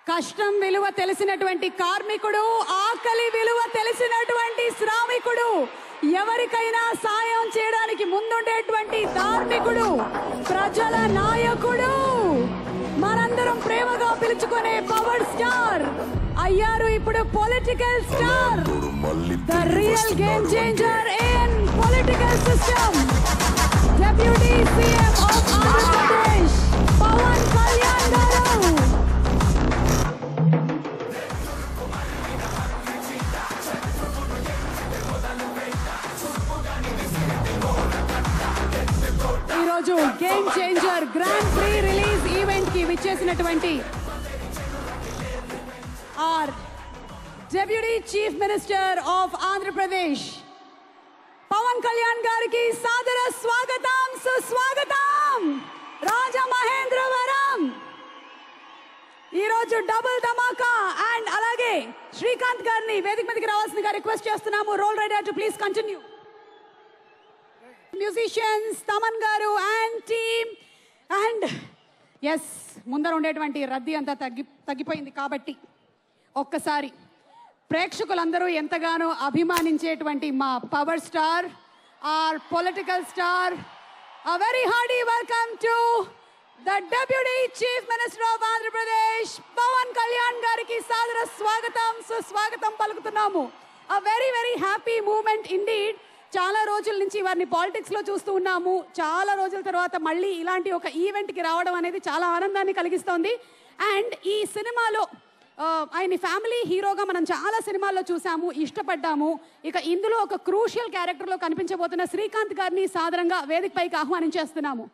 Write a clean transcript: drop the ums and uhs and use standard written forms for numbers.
కష్టం విలువ తెలిసినటువంటి కార్మికుడు, ఆకలి విలువ తెలిసినటువంటి శ్రామికుడు, ఎవరికైనా సాయం చేయడానికి ముందుండేటువంటి ధార్మికుడు, ప్రజల నాయకుడు, మనందరం ప్రేమగా పిలుచుకునే పవర్ స్టార్ అయ్యారు ఇప్పుడు political star. The real game changer in political system, deputy CM of Andhra Pradesh Pawan Kalyan garu. ఈరోజు game changer grand pre release event కి విచ్చేసినటువంటి our deputy chief minister of Andhra Pradesh Pawan Kalyan గారికి సాదర స్వాగతం, సుస్వాగతం. రాజమహేంద్రవరం ఈరోజు డబుల్ ధమాకా అండ్ అలాగే శ్రీకాంత్ గారిని వేదిక మీదకి రావాల్సిందిగా రిక్వెస్ట్ చేస్తున్నాము. Roll Rida to please continue. Musicians Thaman garu and team and yes, ముందర ఉండేటువంటి రద్దీ అంతా తగ్గిపోయింది కాబట్టి ఒక్కసారి ప్రేక్షకులందరూ ఎంతగానో అభిమానించేటువంటి మా power star, our political star, a very hearty welcome to the Deputy Chief Minister of Andhra Pradesh Pawan Kalyan gariki sadara swagatam, suswagatam palukutunnamu. A very very happy moment indeed. చాలా రోజుల నుంచి వారిని పాలిటిక్స్ లో చూస్తూ ఉన్నాము. చాలా రోజుల తర్వాత మళ్ళీ ఇలాంటి ఒక ఈవెంట్ కి రావడం అనేది చాలా ఆనందాన్ని కలిగిస్తోంది. అండ్ ఈ సినిమాలో ఆయన ఫ్యామిలీ హీరోగా మనం చాలా సినిమాల్లో చూసాము, ఇష్టపడ్డాము. ఇక ఇందులో ఒక క్రూషియల్ క్యారెక్టర్ లో కనిపించబోతున్న శ్రీకాంత్ గారిని సాదరంగా వేదికపైకి ఆహ్వానించేస్తున్నాము.